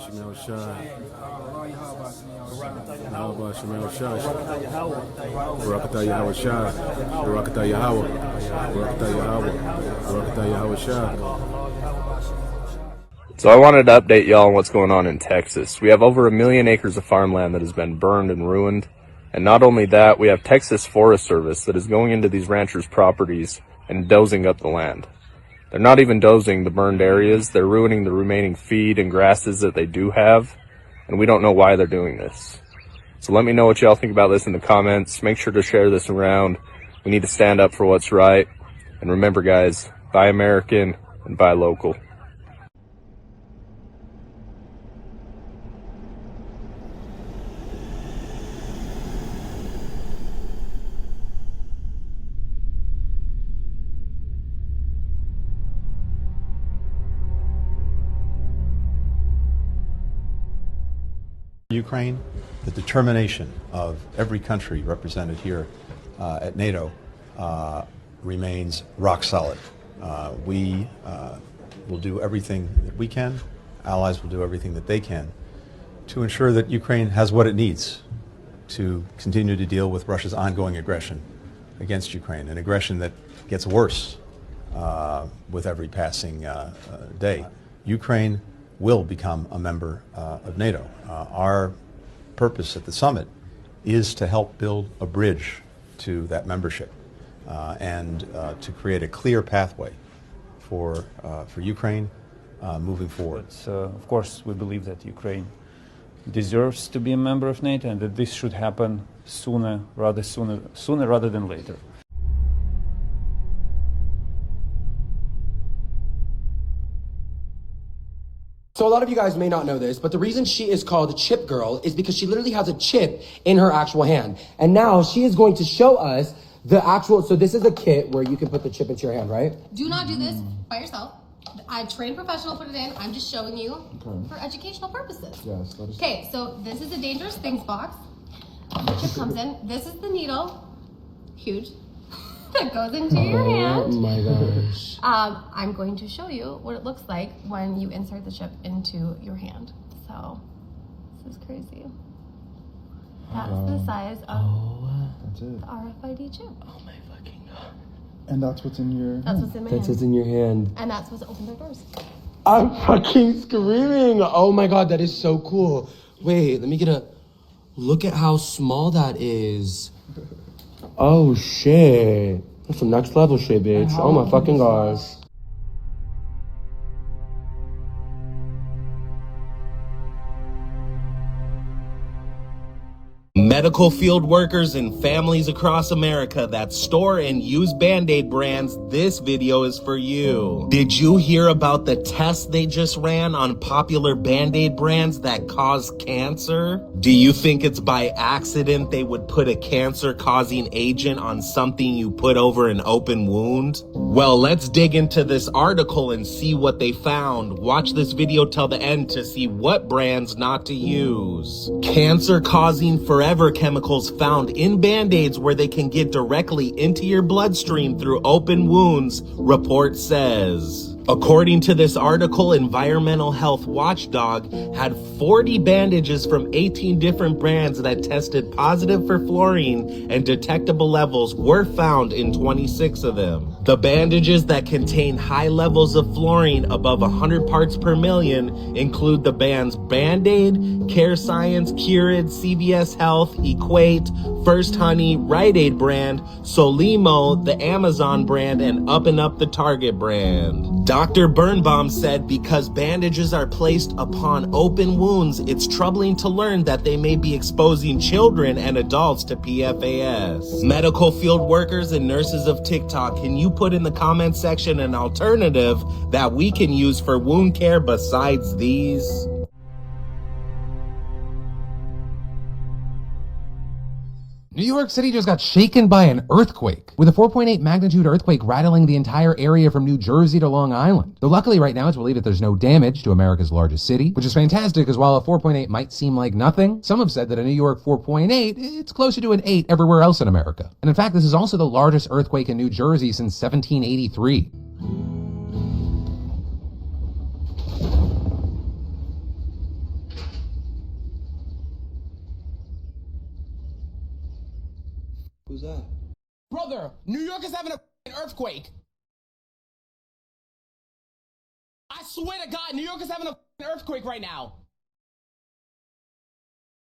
YAHAWASHI YAHAWASHI Barakatah YAHAWASHI Barakatah YAHAWAH Barakatah YAHAWAH Barakatah YAHAWASHI. So I wanted to update y'all on what's going on in Texas. We have over 1 million acres of farmland that has been burned and ruined. And not only that, we have Texas Forest Service that is going into these ranchers' properties and dozing up the land. They're not even dozing the burned areas, they're ruining the remaining feed and grasses that they do have, and we don't know why they're doing this. So let me know what y'all think about this in the comments. Make sure to share this around. We need to stand up for what's right. And remember guys, buy American and buy local. Ukraine, the determination of every country represented here at NATO remains rock solid. We will do everything that we can, allies will do everything that they can to ensure that Ukraine has what it needs to continue to deal with Russia's ongoing aggression against Ukraine, an aggression that gets worse with every passing day. Ukraine will become a member of NATO. Our purpose at the summit is to help build a bridge to that membership and to create a clear pathway for Ukraine moving forward. But, of course, we believe that Ukraine deserves to be a member of NATO and that this should happen sooner rather than later. So a lot of you guys may not know this, but the reason she is called Chip Girl is because she literally has a chip in her actual hand. And now she is going to show us the actual, so this is a kit where you can put the chip into your hand, right? Do not do this by yourself. I trained professional put it in. I'm just showing you for educational purposes. Yes, that is. Okay, so this is a dangerous things box. The chip comes in. This is the needle. Huge. That goes into your hand. Oh my gosh. I'm going to show you what it looks like when you insert the chip into your hand. So, this is crazy. That's the size of That's it. the RFID chip. Oh my fucking god. And that's what's in your. That's what's in my That's hand. what's in your hand. And that's what's opened their doors. I'm fucking screaming. Oh my god, that is so cool. Wait, let me get a look at how small that is. Oh shit. That's some next level shit, bitch. Oh my fucking gosh. Medical field workers and families across America that store and use Band-Aid brands, this video is for you. Did you hear about the test they just ran on popular Band-Aid brands that cause cancer? Do you think it's by accident they would put a cancer-causing agent on something you put over an open wound? Well, let's dig into this article and see what they found. Watch this video till the end to see what brands not to use. Cancer-causing forever chemicals found in Band-Aids where they can get directly into your bloodstream through open wounds, report says. According to this article, Environmental Health Watchdog had 40 bandages from 18 different brands that tested positive for fluorine, and detectable levels were found in 26 of them. The bandages that contain high levels of fluorine above 100 parts per million include the brands Band-Aid, Care Science, Curid, CVS Health, Equate, First Honey, Rite Aid brand, Solimo, the Amazon brand, and Up and Up the Target brand. Dr. Birnbaum said because bandages are placed upon open wounds, it's troubling to learn that they may be exposing children and adults to PFAS. Medical field workers and nurses of TikTok, can you put in the comment section an alternative that we can use for wound care besides these? New York City just got shaken by an earthquake, with a 4.8 magnitude earthquake rattling the entire area from New Jersey to Long Island. Though luckily right now it's believed that there's no damage to America's largest city, which is fantastic because while a 4.8 might seem like nothing, some have said that a New York 4.8, it's closer to an 8 everywhere else in America. And in fact, this is also the largest earthquake in New Jersey since 1783. Who's that? Brother, New York is having an earthquake. I swear to God, New York is having an earthquake right now.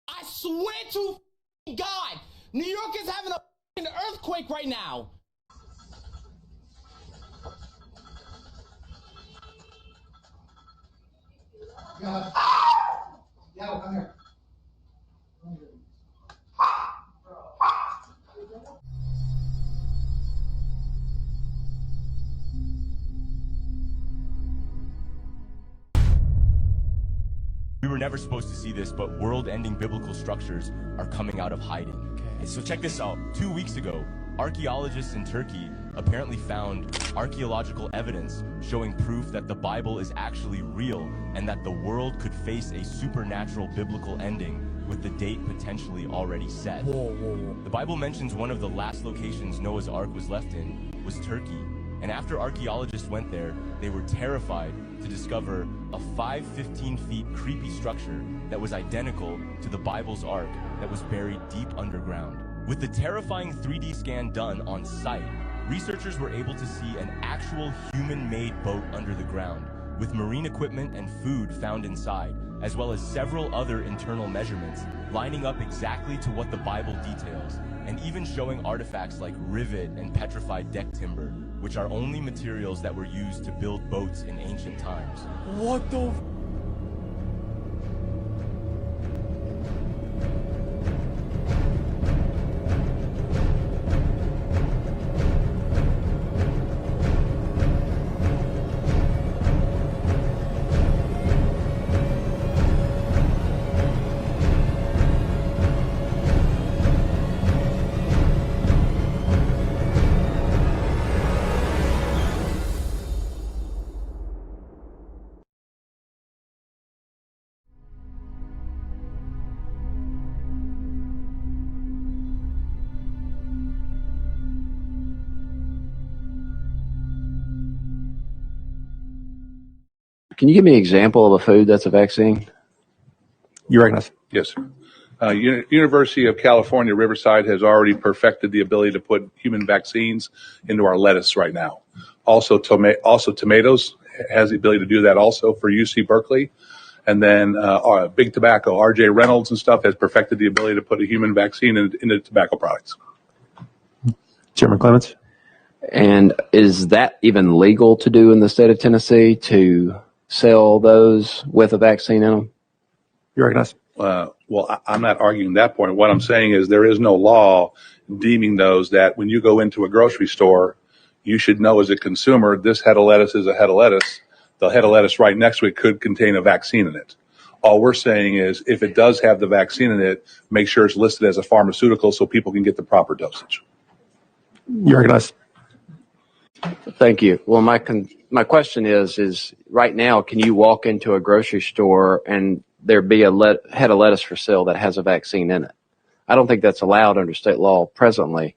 I swear to God, New York is having an earthquake right now. Yeah, come here. We were never supposed to see this, but world-ending biblical structures are coming out of hiding. Okay. So check this out. 2 weeks ago, archaeologists in Turkey apparently found archaeological evidence showing proof that the Bible is actually real and that the world could face a supernatural biblical ending with the date potentially already set. The Bible mentions one of the last locations Noah's Ark was left in was Turkey. And after archaeologists went there, they were terrified to discover a 5-15 feet creepy structure that was identical to the Bible's Ark that was buried deep underground. With the terrifying 3D scan done on site, researchers were able to see an actual human-made boat under the ground, with marine equipment and food found inside, as well as several other internal measurements, lining up exactly to what the Bible details, and even showing artifacts like rivet and petrified deck timber, which are only materials that were used to build boats in ancient times. What the? Can you give me an example of a food that's a vaccine? You recognize? Yes, sir. University of California, Riverside has already perfected the ability to put human vaccines into our lettuce right now. Also, tomatoes has the ability to do that also for UC Berkeley. And then Big Tobacco, RJ Reynolds and stuff has perfected the ability to put a human vaccine into tobacco products. Chairman Clements? And is that even legal to do in the state of Tennessee, to sell those with a vaccine in them? You recognize? Well, I'm not arguing that point. What I'm saying is there is no law deeming those that when you go into a grocery store, you should know as a consumer, this head of lettuce is a head of lettuce. The head of lettuce right next to it could contain a vaccine in it. All we're saying is if it does have the vaccine in it, make sure it's listed as a pharmaceutical so people can get the proper dosage. You recognize? Thank you. Well, my question is right now, can you walk into a grocery store and there be a head of lettuce for sale that has a vaccine in it? I don't think that's allowed under state law presently.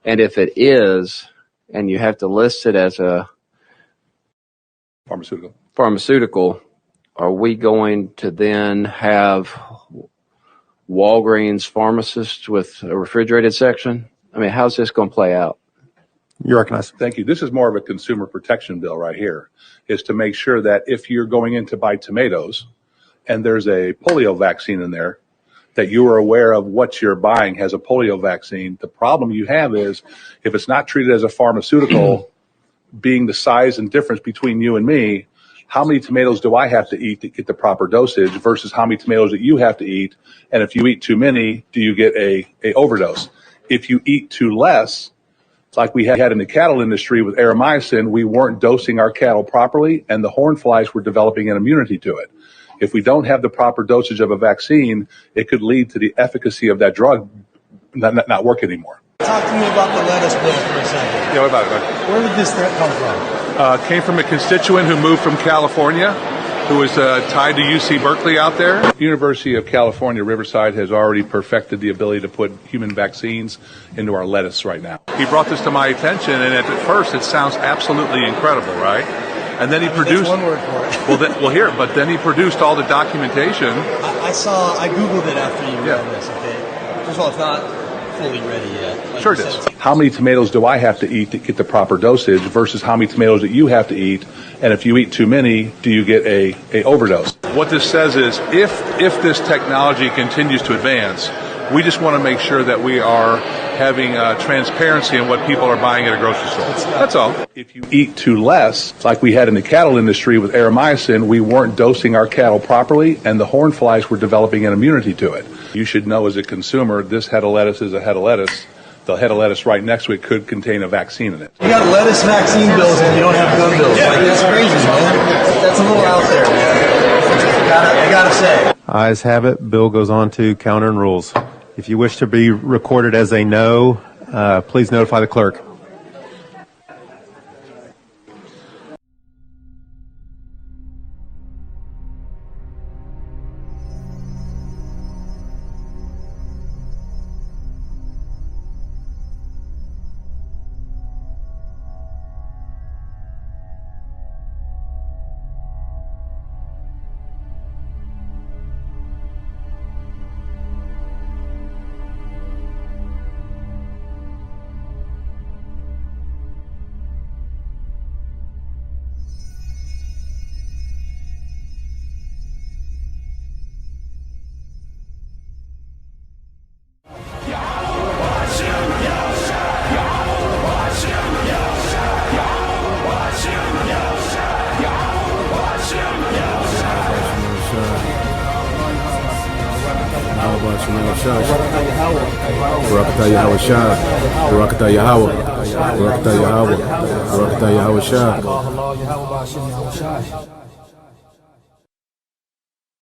And if it is, and you have to list it as a pharmaceutical, are we going to then have Walgreens pharmacists with a refrigerated section? I mean, how's this going to play out? You recognize? Thank you. This is more of a consumer protection bill right here, is to make sure that if you're going in to buy tomatoes and there's a polio vaccine in there, that you are aware of what you're buying has a polio vaccine. The problem you have is if it's not treated as a pharmaceutical, being the size and difference between you and me, how many tomatoes do I have to eat to get the proper dosage versus how many tomatoes that you have to eat? And if you eat too many, do you get a overdose? If you eat too less, like we had in the cattle industry with aeromycin, we weren't dosing our cattle properly, and the horn flies were developing an immunity to it. If we don't have the proper dosage of a vaccine, it could lead to the efficacy of that drug not work anymore. Talk to me about the lettuce bill for a second. Yeah, what about it? Where did this threat come from? Came from a constituent who moved from California, who was tied to UC Berkeley out there. University of California, Riverside has already perfected the ability to put human vaccines into our lettuce right now. He brought this to my attention, and at first it sounds absolutely incredible, right? And then he produced one word for it. But then he produced all the documentation. I Googled it after you read this, okay? First of all, it's not fully ready yet. Like Sure it is. How many tomatoes do I have to eat to get the proper dosage versus how many tomatoes that you have to eat? And if you eat too many, do you get a overdose? What this says is if this technology continues to advance, we just want to make sure that we are having transparency in what people are buying at a grocery store. That's all. If you eat too less, like we had in the cattle industry with aeromycin, we weren't dosing our cattle properly, and the horn flies were developing an immunity to it. You should know as a consumer, this head of lettuce is a head of lettuce. The head of lettuce right next to it could contain a vaccine in it. You got lettuce vaccine bills and you don't have gun bills. Like, that's crazy, man. That's a little out there, man. I gotta say. Ayes have it. Bill goes on to counter and rules. If you wish to be recorded as a no, please notify the clerk. Barakatah YAHAWASHI, Barakatah YAHAWAH, Barakatah YAHAWAH, Barakatah YAHAWASHI.